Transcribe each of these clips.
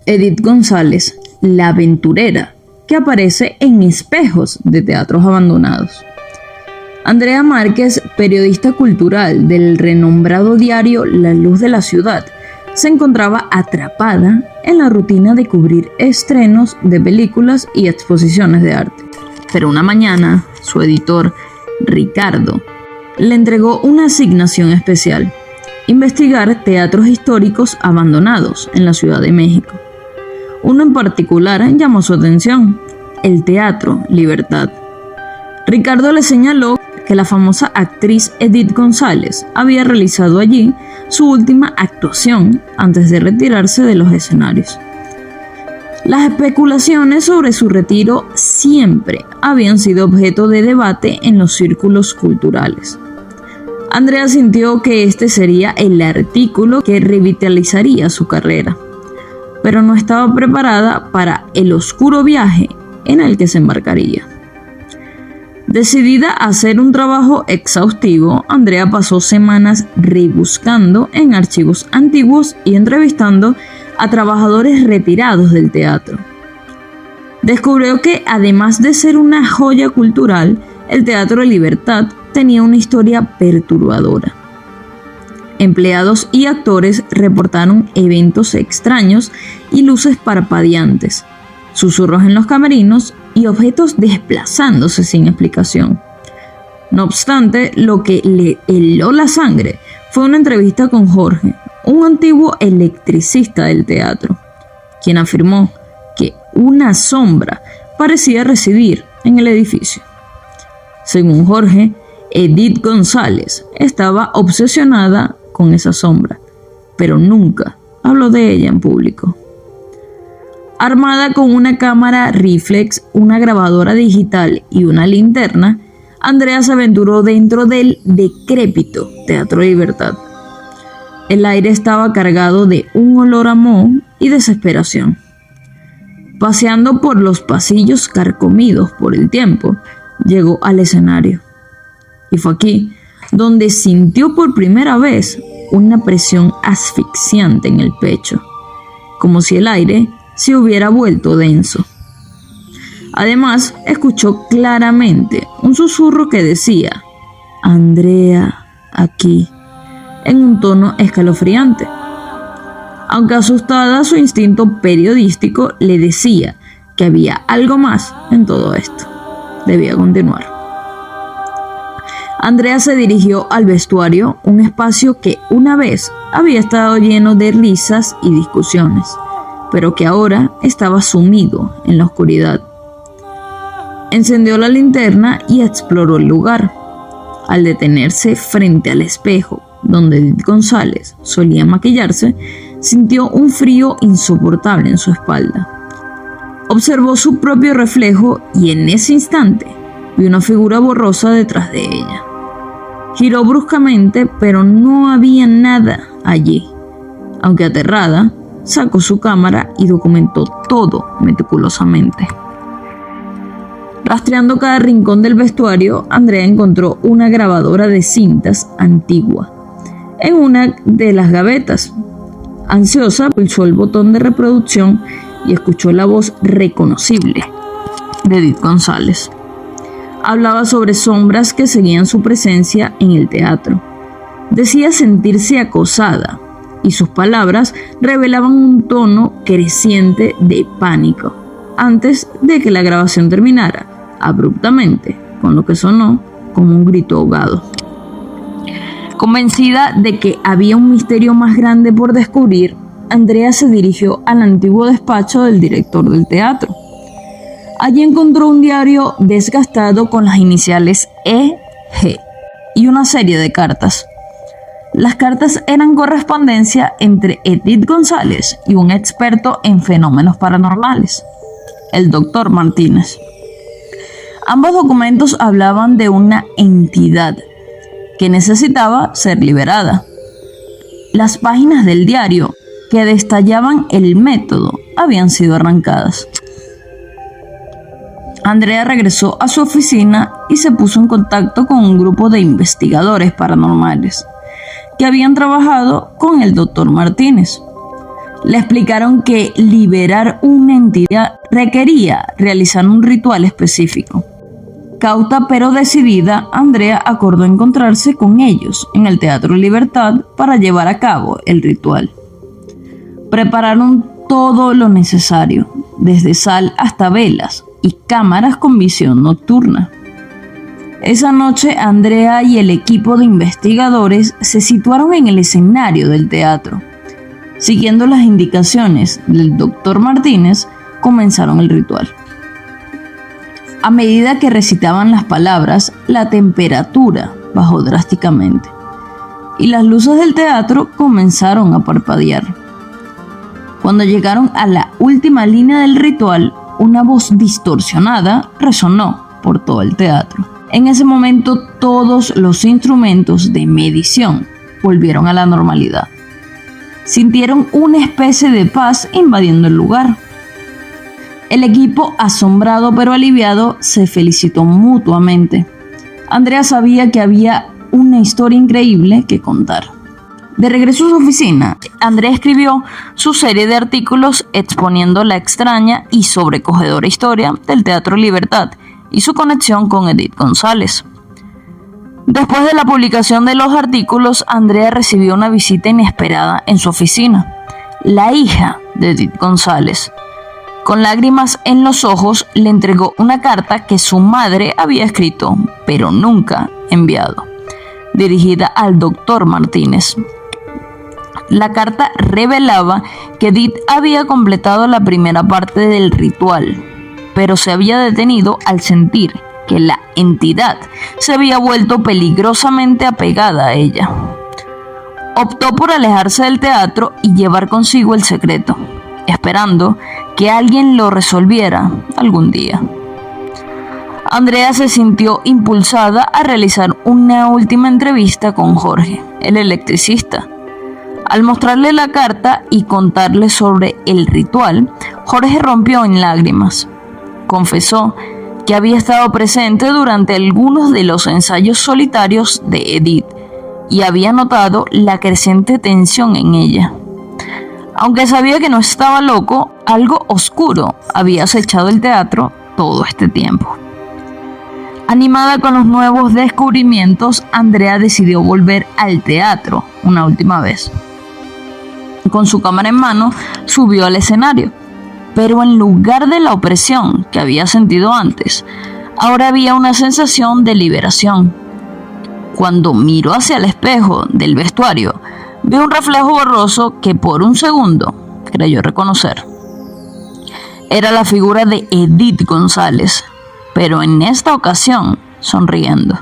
Edith González, la aventurera, que aparece en espejos de teatros abandonados. Andrea Márquez, periodista cultural del renombrado diario La Luz de la Ciudad, se encontraba atrapada en la rutina de cubrir estrenos de películas y exposiciones de arte. Pero una mañana, su editor, Ricardo, le entregó una asignación especial: investigar teatros históricos abandonados en la Ciudad de México. Uno en particular llamó su atención: el Teatro Libertad. Ricardo le señaló que la famosa actriz Edith González había realizado allí su última actuación antes de retirarse de los escenarios. Las especulaciones sobre su retiro siempre habían sido objeto de debate en los círculos culturales. Andrea sintió que este sería el artículo que revitalizaría su carrera, pero no estaba preparada para el oscuro viaje en el que se embarcaría. Decidida a hacer un trabajo exhaustivo, Andrea pasó semanas rebuscando en archivos antiguos y entrevistando a trabajadores retirados del teatro. Descubrió que, además de ser una joya cultural, el Teatro Libertad tenía una historia perturbadora. Empleados y actores reportaron eventos extraños y luces parpadeantes, susurros en los camerinos y objetos desplazándose sin explicación. No obstante, lo que le heló la sangre fue una entrevista con Jorge, un antiguo electricista del teatro, quien afirmó que una sombra parecía residir en el edificio. Según Jorge, Edith González estaba obsesionada con esa sombra, pero nunca habló de ella en público. Armada con una cámara reflex, una grabadora digital y una linterna, Andrea se aventuró dentro del decrépito Teatro Libertad. El aire estaba cargado de un olor a moho y desesperación. Paseando por los pasillos carcomidos por el tiempo, llegó al escenario. Y fue aquí donde sintió por primera vez una presión asfixiante en el pecho, como si el aire se hubiera vuelto denso. Además, escuchó claramente un susurro que decía: Andrea, aquí, en un tono escalofriante. Aunque asustada, su instinto periodístico le decía que había algo más en todo esto. Debía continuar. Andrea se dirigió al vestuario, un espacio que una vez había estado lleno de risas y discusiones, pero que ahora estaba sumido en la oscuridad. Encendió la linterna y exploró el lugar. Al detenerse frente al espejo donde Edith González solía maquillarse, sintió un frío insoportable en su espalda. Observó su propio reflejo y en ese instante vio una figura borrosa detrás de ella. Giró bruscamente, pero no había nada allí. Aunque aterrada, sacó su cámara y documentó todo meticulosamente. Rastreando cada rincón del vestuario, Andrea encontró una grabadora de cintas antigua en una de las gavetas. Ansiosa, pulsó el botón de reproducción y escuchó la voz reconocible de Edith González. Hablaba sobre sombras que seguían su presencia en el teatro. Decía sentirse acosada, y sus palabras revelaban un tono creciente de pánico, antes de que la grabación terminara abruptamente, con lo que sonó como un grito ahogado. Convencida de que había un misterio más grande por descubrir, Andrea se dirigió al antiguo despacho del director del teatro. Allí encontró un diario desgastado con las iniciales E.G. y una serie de cartas. Las cartas eran correspondencia entre Edith González y un experto en fenómenos paranormales, el Dr. Martínez. Ambos documentos hablaban de una entidad que necesitaba ser liberada. Las páginas del diario que detallaban el método habían sido arrancadas. Andrea regresó a su oficina y se puso en contacto con un grupo de investigadores paranormales que habían trabajado con el Dr. Martínez. Le explicaron que liberar una entidad requería realizar un ritual específico. Cauta pero decidida, Andrea acordó encontrarse con ellos en el Teatro Libertad para llevar a cabo el ritual. Prepararon todo lo necesario, desde sal hasta velas y cámaras con visión nocturna. Esa noche, Andrea y el equipo de investigadores se situaron en el escenario del teatro. Siguiendo las indicaciones del Dr. Martínez, comenzaron el ritual. A medida que recitaban las palabras, la temperatura bajó drásticamente y las luces del teatro comenzaron a parpadear. Cuando llegaron a la última línea del ritual, una voz distorsionada resonó por todo el teatro. En ese momento, todos los instrumentos de medición volvieron a la normalidad. Sintieron una especie de paz invadiendo el lugar. El equipo, asombrado pero aliviado, se felicitó mutuamente. Andrea sabía que había una historia increíble que contar. De regreso a su oficina, Andrea escribió su serie de artículos exponiendo la extraña y sobrecogedora historia del Teatro Libertad y su conexión con Edith González. Después de la publicación de los artículos, Andrea recibió una visita inesperada en su oficina. La hija de Edith González, con lágrimas en los ojos, le entregó una carta que su madre había escrito, pero nunca enviado, dirigida al Dr. Martínez. La carta revelaba que Edith había completado la primera parte del ritual, pero se había detenido al sentir que la entidad se había vuelto peligrosamente apegada a ella. Optó por alejarse del teatro y llevar consigo el secreto, esperando que alguien lo resolviera algún día. Andrea se sintió impulsada a realizar una última entrevista con Jorge, el electricista. Al mostrarle la carta y contarle sobre el ritual, Jorge rompió en lágrimas. Confesó que había estado presente durante algunos de los ensayos solitarios de Edith y había notado la creciente tensión en ella. Aunque sabía que no estaba loco, algo oscuro había acechado el teatro todo este tiempo. Animada con los nuevos descubrimientos, Andrea decidió volver al teatro una última vez. Con su cámara en mano, subió al escenario. Pero en lugar de la opresión que había sentido antes, ahora había una sensación de liberación. Cuando miró hacia el espejo del vestuario, vio un reflejo borroso que por un segundo creyó reconocer. Era la figura de Edith González, pero en esta ocasión sonriendo.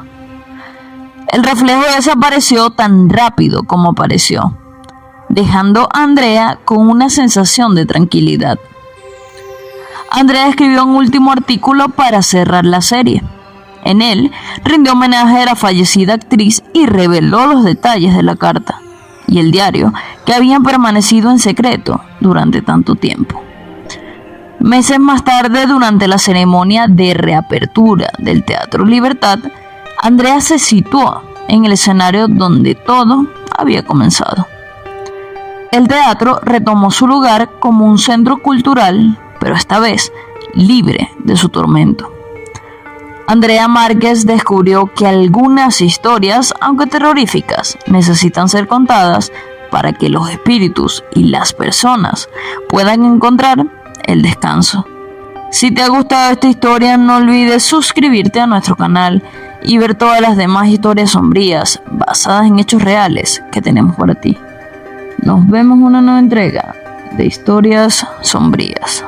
El reflejo desapareció tan rápido como apareció, dejando a Andrea con una sensación de tranquilidad. Andrea escribió un último artículo para cerrar la serie. En él, rindió homenaje a la fallecida actriz y reveló los detalles de la carta y el diario que habían permanecido en secreto durante tanto tiempo. Meses más tarde, durante la ceremonia de reapertura del Teatro Libertad, Andrea se situó en el escenario donde todo había comenzado. El teatro retomó su lugar como un centro cultural, pero esta vez libre de su tormento. Andrea Márquez descubrió que algunas historias, aunque terroríficas, necesitan ser contadas para que los espíritus y las personas puedan encontrar el descanso. Si te ha gustado esta historia, no olvides suscribirte a nuestro canal y ver todas las demás historias sombrías basadas en hechos reales que tenemos para ti. Nos vemos en una nueva entrega de Historias Sombrías.